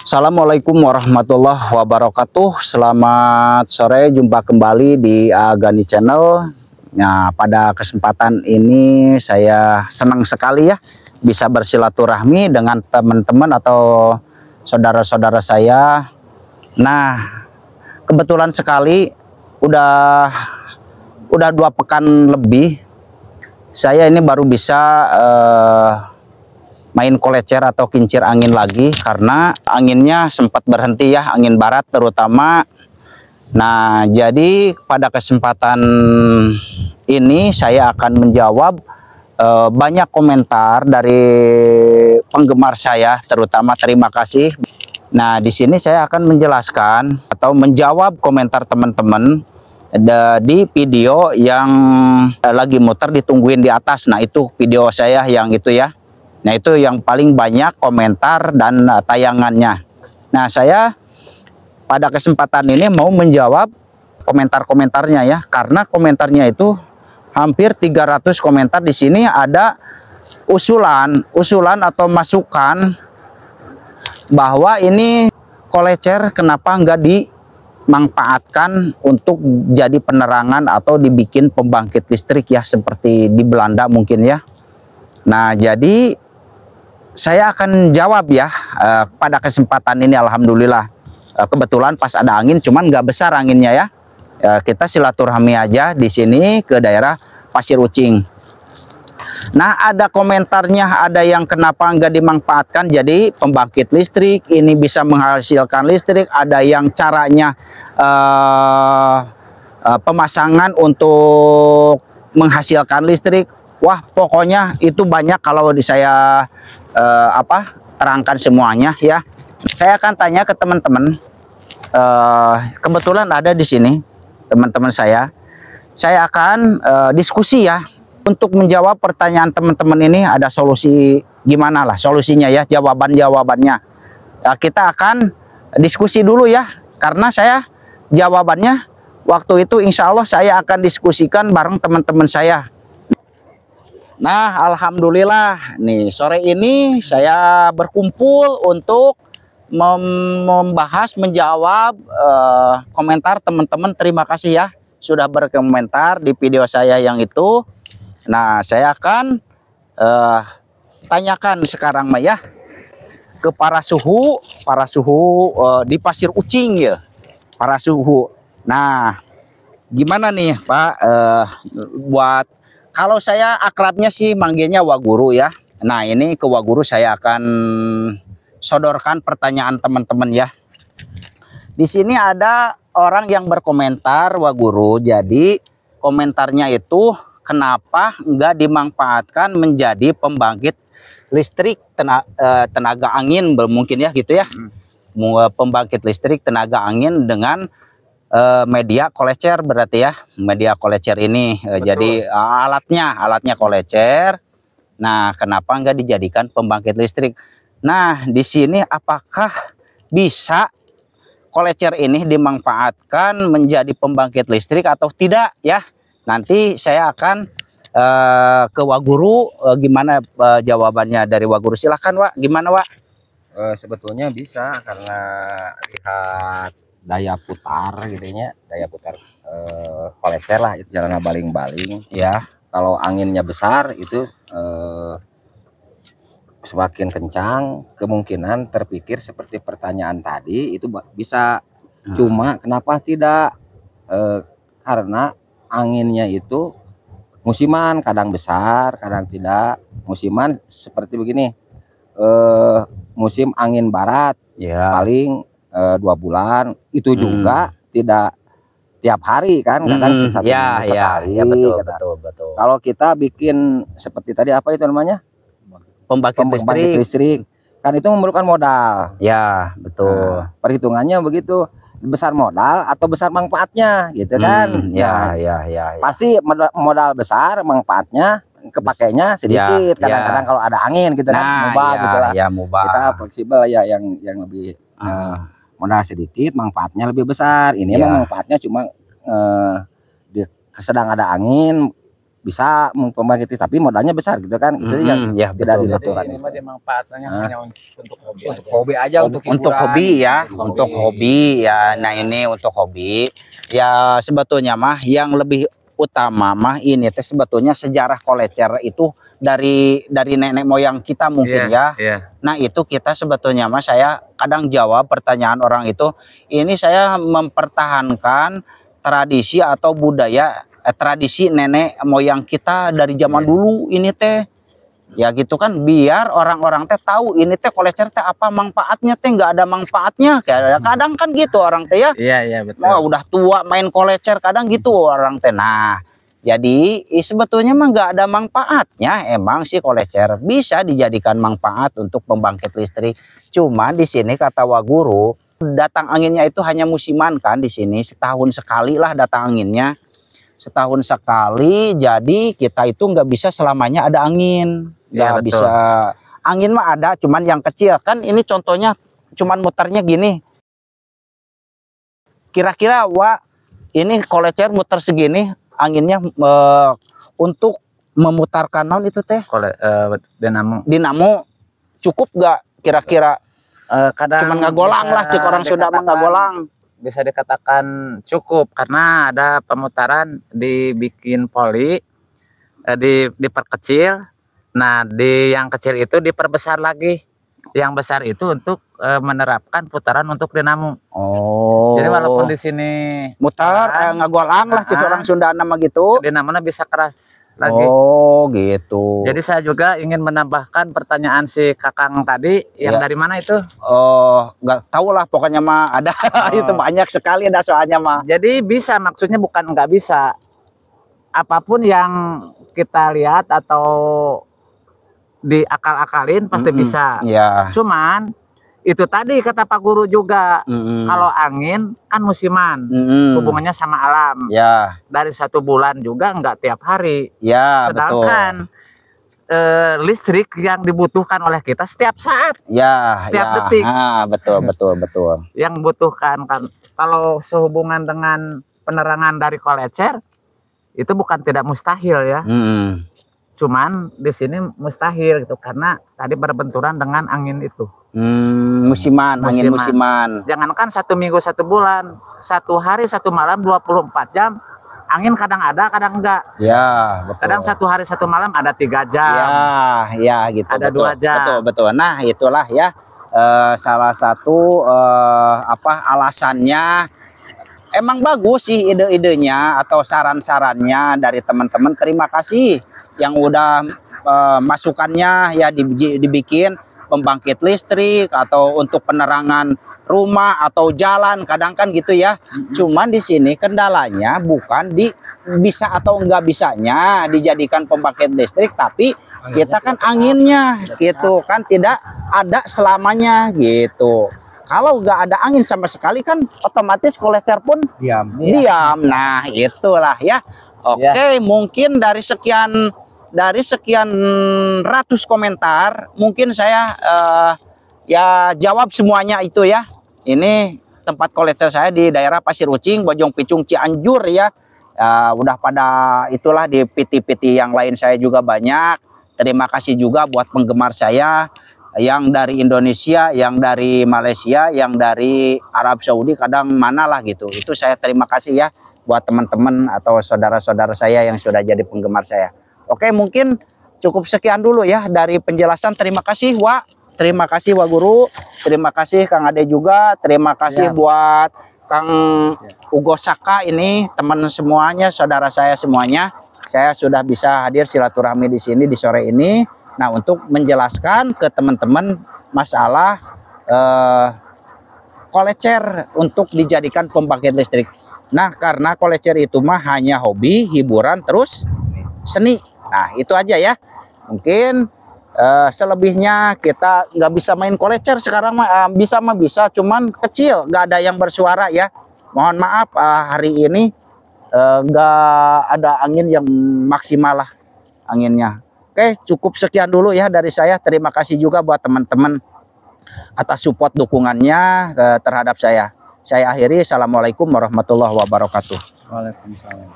Assalamualaikum warahmatullahi wabarakatuh. Selamat sore, jumpa kembali di Agani Channel. Nah, pada kesempatan ini saya senang sekali ya bisa bersilaturahmi dengan teman-teman atau saudara-saudara saya. Nah, kebetulan sekali udah 2 pekan lebih saya ini baru bisa main kolecer atau kincir angin lagi karena anginnya sempat berhenti ya, angin barat terutama. Nah, jadi pada kesempatan ini saya akan menjawab banyak komentar dari penggemar saya, terutama terima kasih. Nah, di sini saya akan menjelaskan atau menjawab komentar teman-teman di video yang lagi muter ditungguin di atas. Nah, itu video saya yang itu ya. Nah, itu yang paling banyak komentar dan tayangannya. Nah, saya pada kesempatan ini mau menjawab komentar-komentarnya ya, karena komentarnya itu hampir 300 komentar. Di sini ada usulan atau masukan bahwa ini kolecer kenapa nggak dimanfaatkan untuk jadi penerangan atau dibikin pembangkit listrik ya, seperti di Belanda mungkin ya. Nah, jadi saya akan jawab ya pada kesempatan ini. Alhamdulillah kebetulan pas ada angin, cuman nggak besar anginnya ya. Kita silaturahmi aja di sini ke daerah Pasir Ucing. Nah, ada komentarnya, ada yang kenapa nggak dimanfaatkan jadi pembangkit listrik, ini bisa menghasilkan listrik. Ada yang caranya pemasangan untuk menghasilkan listrik. Wah, pokoknya itu banyak kalau saya terangkan semuanya ya. Saya akan tanya ke teman-teman. Kebetulan ada di sini teman-teman saya. Saya akan diskusi ya untuk menjawab pertanyaan teman-teman ini. Ada solusi gimana lah solusinya ya, jawabannya. Kita akan diskusi dulu ya, karena saya jawabannya waktu itu insya Allah saya akan diskusikan bareng teman-teman saya. Nah, alhamdulillah nih sore ini saya berkumpul untuk menjawab komentar teman-teman. Terima kasih ya sudah berkomentar di video saya yang itu. Nah, saya akan tanyakan sekarang ya ke para suhu di Pasir Ucing ya, para suhu. Nah, gimana nih Pak, buat kalau saya akrabnya sih manggilnya Waguru ya. Nah, ini ke Waguru saya akan sodorkan pertanyaan teman-teman ya. Di sini ada orang yang berkomentar Waguru. Jadi komentarnya itu kenapa nggak dimanfaatkan menjadi pembangkit listrik tenaga angin mungkin ya gitu ya. Pembangkit listrik tenaga angin dengan media kolecer berarti ya, media kolecer ini jadi alatnya kolecer. Nah, kenapa nggak dijadikan pembangkit listrik? Nah, di sini apakah bisa kolecer ini dimanfaatkan menjadi pembangkit listrik atau tidak ya? Nanti saya akan ke Waguru. Gimana jawabannya dari Waguru? Silahkan Wak, gimana Wak? Sebetulnya bisa, karena lihat daya putar gitu ya, daya putar kolecer lah itu jalan baling-baling ya. Kalau anginnya besar itu semakin kencang, kemungkinan terpikir seperti pertanyaan tadi itu bisa. Cuma kenapa tidak, karena anginnya itu musiman, kadang besar kadang tidak. Musiman seperti begini, musim angin barat ya, paling 2 bulan itu juga tidak tiap hari kan, kadang sekali ya, betul. Kalau kita bikin seperti tadi apa itu namanya, pembangkit listrik kan itu memerlukan modal ya, betul. Nah, perhitungannya begitu, besar modal atau besar manfaatnya gitu kan. Ya. Pasti modal besar, manfaatnya kepakainya sedikit kadang-kadang kalau ada angin gitu kan. Mubah gitu lah ya, mubah. Kita fleksibel ya, yang lebih modal sedikit manfaatnya lebih besar. Ini emang manfaatnya cuma sedang ada angin bisa pembangkit listrik, tapi modalnya besar gitu kan. Itu yang ya, tidak betul. dilakukan. Ini mah manfaatnya hanya untuk hobi aja. Hobi aja, untuk hobi ya, untuk hobi ya. Nah, ini untuk hobi ya, sebetulnya mah yang lebih utama mah ini teh sebetulnya sejarah kolecer itu dari nenek moyang kita mungkin ya. Nah, itu kita sebetulnya mah, saya kadang jawab pertanyaan orang itu, ini saya mempertahankan tradisi atau budaya tradisi nenek moyang kita dari zaman dulu ini teh. Ya gitu kan, biar orang-orang teh tahu ini teh kolecer teh apa manfaatnya teh, nggak ada manfaatnya kayak kadang kan gitu orang teh ya. Iya betul. Oh, udah tua main kolecer kadang gitu orang teh. Nah, jadi sebetulnya mah nggak ada manfaatnya. Emang sih kolecer bisa dijadikan manfaat untuk pembangkit listrik. Cuma di sini kata Waguru, datang anginnya itu hanya musiman kan di sini, setahun sekali lah datang anginnya. Setahun sekali, jadi kita itu nggak bisa selamanya ada angin, nggak bisa. Angin mah ada, cuman yang kecil kan. Ini contohnya cuman muternya gini. Kira-kira ini kolecer muter segini, anginnya untuk memutarkan naon itu teh? Dinamo cukup nggak kira-kira? Kadang cuman ngagolang lah, cek orang Sunda mah ngagolang. Bisa dikatakan cukup karena ada pemutaran, dibikin poli, diperkecil. Nah, di yang kecil itu diperbesar lagi. Yang besar itu untuk menerapkan putaran untuk dinamo. Oh. Jadi walaupun di sini mutar ngagolang lah, cek orang Sunda nama gitu. Dinamonya bisa keras lagi. Oh gitu. Jadi saya juga ingin menambahkan pertanyaan si Kakang tadi, yang dari mana itu? Oh, nggak tahu lah, pokoknya mah ada. Itu banyak sekali ada soalnya mah. Jadi bisa, maksudnya bukan nggak bisa. Apapun yang kita lihat atau diakal-akalin pasti bisa. Ya. Cuman itu tadi kata Pak Guru juga, kalau angin kan musiman, hubungannya sama alam. Ya. Dari 1 bulan juga nggak tiap hari. Ya, sedangkan listrik yang dibutuhkan oleh kita setiap saat. Ya. Setiap detik. Betul. Yang butuhkan kan, kalau sehubungan dengan penerangan dari kolecer itu bukan tidak mustahil ya. Cuman di sini mustahil gitu karena tadi berbenturan dengan angin itu. Musiman, angin musiman. Jangankan 1 minggu 1 bulan, 1 hari 1 malam 24 jam, angin kadang ada, kadang enggak. Ya, betul. Kadang 1 hari 1 malam ada 3 jam. Ya gitu. Ada betul. 2 jam. Betul. Nah, itulah ya salah satu alasannya. Emang bagus sih ide-idenya atau saran-sarannya dari teman-teman. Terima kasih yang udah masukannya ya, dibikin pembangkit listrik atau untuk penerangan rumah atau jalan, kadang kan gitu ya. Cuman di sini kendalanya bukan di bisa atau enggak bisanya dijadikan pembangkit listrik, tapi kita kan anginnya gitu kan tidak ada selamanya gitu. Kalau nggak ada angin sama sekali kan otomatis kolecer pun diam. Nah, itulah ya. Oke, mungkin dari sekian ratus komentar, mungkin saya ya jawab semuanya itu ya. Ini tempat kolecer saya di daerah Pasir Ucing, Bojong Picung, Cianjur ya. Udah pada itulah di PT-PT yang lain saya juga banyak. Terima kasih juga buat penggemar saya yang dari Indonesia, yang dari Malaysia, yang dari Arab Saudi, kadang mana lah gitu. Itu saya terima kasih ya buat teman-teman atau saudara-saudara saya yang sudah jadi penggemar saya. Oke, mungkin cukup sekian dulu ya dari penjelasan. Terima kasih Wak, terima kasih Wak Guru, terima kasih Kang Ade juga, terima kasih buat Kang Ugo Saka ini, teman semuanya, saudara saya semuanya. Saya sudah bisa hadir silaturahmi di sini di sore ini. Nah, untuk menjelaskan ke teman-teman masalah kolecer untuk dijadikan pembangkit listrik. Nah, karena kolecer itu mah hanya hobi, hiburan, terus seni. Nah, itu aja ya. Mungkin selebihnya kita nggak bisa main kolecer sekarang mah, bisa, cuman kecil, nggak ada yang bersuara ya. Mohon maaf hari ini nggak ada angin yang maksimal lah anginnya. Oke, cukup sekian dulu ya dari saya. Terima kasih juga buat teman-teman atas support dukungannya terhadap saya. Saya akhiri. Assalamualaikum warahmatullahi wabarakatuh. Waalaikumsalam.